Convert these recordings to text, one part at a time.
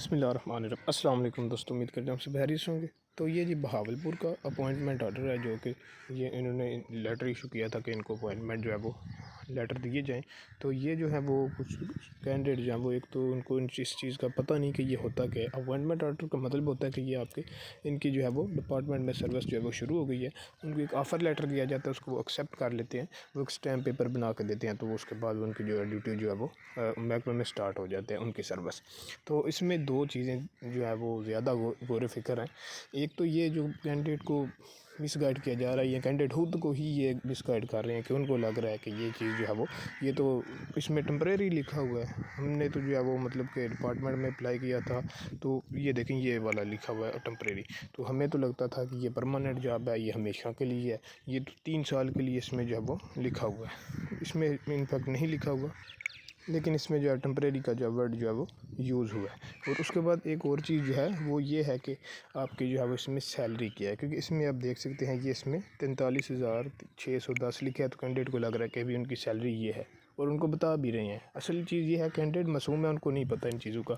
بسم اللہ الرحمن الرحیم۔ السلام علیکم دوستوں، امید کرتے ہیں ہم سے بہترین ہوں گے۔ تو یہ جی بہاولپور کا اپوائنٹمنٹ آرڈر ہے، جو کہ یہ انہوں نے لیٹر ایشو کیا تھا کہ ان کو اپوائنٹمنٹ جو ہے وہ لیٹر دیے جائیں۔ تو یہ جو ہے وہ کچھ کینڈیڈیٹ جو ہیں وہ ایک تو ان کو اس چیز کا پتہ نہیں کہ یہ ہوتا کہ اپوائنٹمنٹ آرڈر کا مطلب ہوتا ہے کہ یہ آپ کے ان کی جو ہے وہ ڈپارٹمنٹ میں سروس جو ہے وہ شروع ہو گئی ہے۔ ان کو ایک آفر لیٹر دیا جاتا ہے، اس کو وہ ایکسیپٹ کر لیتے ہیں، وہ ایک اسٹیمپ پیپر بنا کے دیتے ہیں، تو اس کے بعد ان کی جو ہے ڈیوٹی جو ہے وہ محکمے میں اسٹارٹ ہو جاتے ہیں ان کی سروس۔ تو اس میں دو چیزیں جو ہے وہ زیادہ غور و فکر ہیں۔ ایک تو یہ جو کینڈیڈیٹ کو مس گائیڈ کیا جا رہا ہے، یہ کینڈیڈیٹ خود کو ہی یہ مس گائیڈ کر رہے ہیں کہ ان کو لگ رہا ہے کہ یہ چیز جو ہے وہ یہ تو اس میں ٹمپریری لکھا ہوا ہے، ہم نے تو جو ہے وہ مطلب کہ ڈپارٹمنٹ میں اپلائی کیا تھا، تو یہ دیکھیں یہ والا لکھا ہوا ہے ٹمپریری، تو ہمیں تو لگتا تھا کہ یہ پرماننٹ جاب ہے، یہ ہمیشہ کے لیے ہے، یہ تو 3 سال کے لیے اس میں جو ہے وہ لکھا ہوا ہے۔ اس میں انفیکٹ نہیں لکھا ہوا، لیکن اس میں جو ہے ٹمپریری کا جو ورڈ جو ہے وہ یوز ہوا ہے۔ اور اس کے بعد ایک اور چیز جو ہے وہ یہ ہے کہ آپ کی جو ہے وہ اس میں سیلری کیا ہے، کیونکہ اس میں آپ دیکھ سکتے ہیں کہ اس میں 43,610 لکھا ہے، تو کینڈیڈیٹ کو لگ رہا ہے کہ ابھی ان کی سیلری یہ ہے، اور ان کو بتا بھی رہے ہیں۔ اصل چیز یہ ہے کینڈیڈیٹ معصوم ہے، ان کو نہیں پتہ ان چیزوں کا،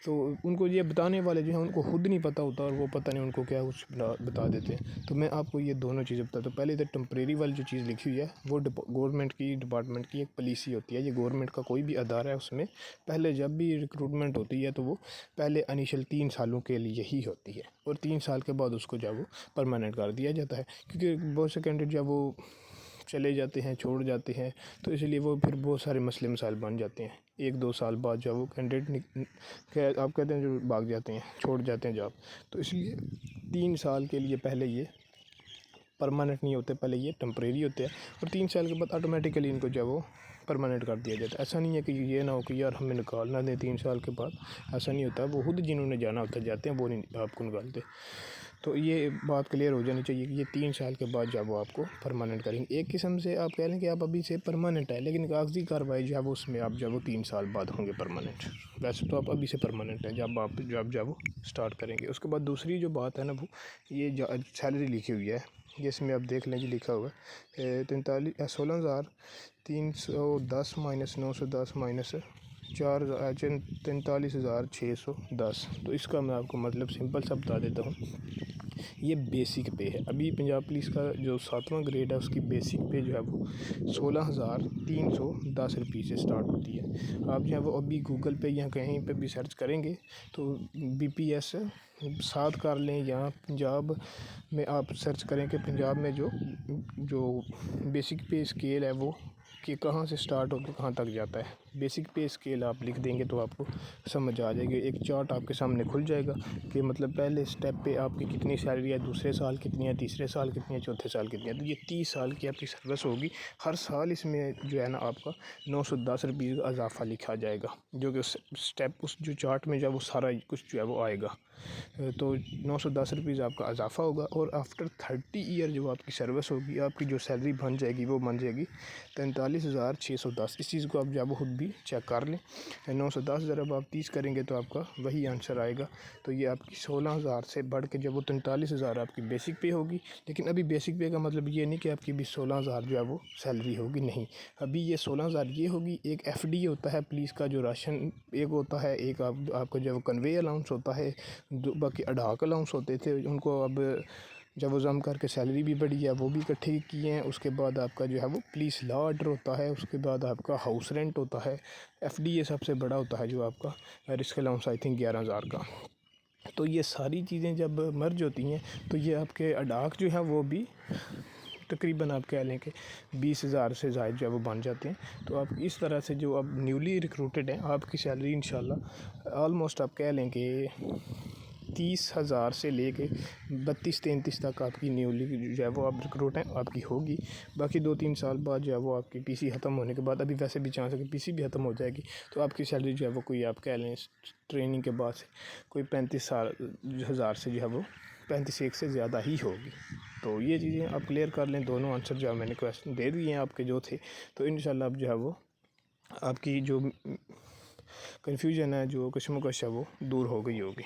تو ان کو یہ بتانے والے جو ہیں ان کو خود نہیں پتہ ہوتا، اور وہ پتہ نہیں ان کو کیا کچھ بتا دیتے ہیں۔ تو میں آپ کو یہ دونوں چیزیں بتاتا ہوں۔ پہلے تو ٹمپریری والی جو چیز لکھی ہوئی ہے وہ گورنمنٹ کی ڈپارٹمنٹ کی ایک پالیسی ہوتی ہے، یہ گورنمنٹ کا کوئی بھی ادارہ ہے، اس میں پہلے جب بھی ریکروٹمنٹ ہوتی ہے تو وہ پہلے انیشل 3 سالوں کے لیے ہی ہوتی ہے، اور 3 سال کے بعد اس کو جب وہ پرماننٹ کر دیا جاتا ہے، کیونکہ بہت سے کینڈیڈیٹ جب وہ چلے جاتے ہیں، چھوڑ جاتے ہیں، تو اس لیے وہ پھر بہت سارے مسئلے مسائل بن جاتے ہیں۔ 1-2 سال بعد جب وہ کینڈیڈیٹ آپ کہتے ہیں جو بھاگ جاتے ہیں، چھوڑ جاتے ہیں جاب، تو اس لیے 3 سال کے لیے پہلے یہ پرماننٹ نہیں ہوتے، پہلے یہ ٹمپریری ہوتے ہیں، اور 3 سال کے بعد آٹومیٹیکلی ان کو جب وہ پرماننٹ کر دیا جاتا ہے۔ ایسا نہیں ہے کہ یہ نہ ہو کہ یار ہمیں نکالنا دیں 3 سال کے بعد، ایسا نہیں ہوتا، وہ خود جنہوں نے جانا ہوتا جاتے ہیں، وہ نہیں آپ کو نکالتے۔ تو یہ بات کلیئر ہو جانی چاہیے کہ یہ 3 سال کے بعد جب وہ آپ کو پرماننٹ کریں گے۔ ایک قسم سے آپ کہہ لیں کہ آپ ابھی سے پرماننٹ ہے، لیکن کاغذی کارروائی جو ہے وہ اس میں آپ جب وہ 3 سال بعد ہوں گے پرماننٹ، ویسے تو آپ ابھی سے پرماننٹ ہیں جب آپ جب وہ اسٹارٹ کریں گے۔ اس کے بعد دوسری جو بات ہے نا، وہ یہ سیلری لکھی ہوئی ہے، جس میں آپ دیکھ لیں جی لکھا ہوا ہے 16,310 مائنس 910 مائنس 43,610۔ تو اس کا میں آپ کو مطلب سمپل سا بتا دیتا ہوں، یہ بیسک پے ہے۔ ابھی پنجاب پولیس کا جو 7واں گریڈ ہے، اس کی بیسک پے جو ہے وہ 16,310 روپیے سے اسٹارٹ ہوتی ہے۔ آپ جو ہے وہ ابھی گوگل پہ یا کہیں پہ بھی سرچ کریں گے تو BPS 7 کر لیں، یا پنجاب میں آپ سرچ کریں کہ پنجاب میں جو بیسک پے اسکیل ہے وہ کہ کہاں سے اسٹارٹ ہو کے کہاں تک جاتا ہے، بیسک پے اسکیل آپ لکھ دیں گے تو آپ کو سمجھ آ جائے گی، ایک چارٹ آپ کے سامنے کھل جائے گا کہ مطلب پہلے اسٹیپ پہ آپ کی کتنی سیلری ہے، دوسرے سال کتنی ہے، تیسرے سال کتنی ہے، چوتھے سال کتنی ہے۔ تو یہ 30 سال کی آپ کی سروس ہوگی، ہر سال اس میں جو ہے نا آپ کا 910 روپیے کا اضافہ لکھا جائے گا، جو کہ اسٹیپ اس جو چارٹ میں جو ہے وہ سارا کچھ جو ہے وہ آئے گا، تو 910 روپیز آپ کا اضافہ ہوگا۔ اور آفٹر 30 ایئر جو آپ کی سروس ہوگی، آپ کی جو سیلری بن جائے گی وہ بن جائے گی 43,610۔ اس چیز کو آپ جب خود بھی چیک کر لیں، 910 ضرب آپ 30 کریں گے تو آپ کا وہی آنسر آئے گا۔ تو یہ آپ کی 16,000 سے بڑھ کے جب وہ 43,000 آپ کی بیسک پے ہوگی، لیکن ابھی بیسک پے کا مطلب یہ نہیں کہ آپ کی بھی 16,000 جو ہے وہ سیلری ہوگی، نہیں، ابھی یہ 16,000 یہ ہوگی۔ ایک FD ہوتا ہے پولیس کا جو راشن ایک ہوتا ہے، ایک آپ کا جو کنوے الاؤنس ہوتا ہے، باقی اڈاک الاؤنس ہوتے تھے، ان کو اب جب وہ ضم کر کے سیلری بھی بڑھی ہے وہ بھی اکٹھے کیے ہیں۔ اس کے بعد آپ کا جو ہے وہ پولیس لا آرڈر ہوتا ہے، اس کے بعد آپ کا ہاؤس رینٹ ہوتا ہے، FD یہ سب سے بڑا ہوتا ہے جو آپ کا رسک الاؤنس آئی تھنک 11,000 کا۔ تو یہ ساری چیزیں جب مرج ہوتی ہیں تو یہ آپ کے اڈاک جو ہیں وہ بھی تقریباً آپ کہہ لیں کہ 20,000 سے زائد جو ہے وہ بن جاتے ہیں۔ تو آپ اس طرح سے جو اب نیولی ریکروٹڈ ہیں، آپ کی سیلری انشاءاللہ آلموسٹ آپ کہہ لیں کہ 30,000 سے لے کے 32-33 تک آپ کی نیولی جو ہے وہ آپ ریکروٹ ہیں آپ کی ہوگی۔ باقی 2-3 سال بعد جو ہے وہ آپ کی PC ختم ہونے کے بعد، ابھی ویسے بھی چانس ہے کہ PC بھی ختم ہو جائے گی، تو آپ کی سیلری جو ہے وہ کوئی آپ کہہ لیں ٹریننگ کے بعد سے کوئی 35,000 سے جو ہے وہ 35 سے زیادہ ہی ہوگی۔ تو یہ چیزیں آپ کلیئر کر لیں، دونوں آنسر جو ہے میں نے کویسچن دے دیے ہیں آپ کے جو تھے، تو انشاءاللہ اب جو ہے وہ آپ کی جو کنفیوژن ہے، جو کشمکش ہے وہ دور ہو گئی ہوگی۔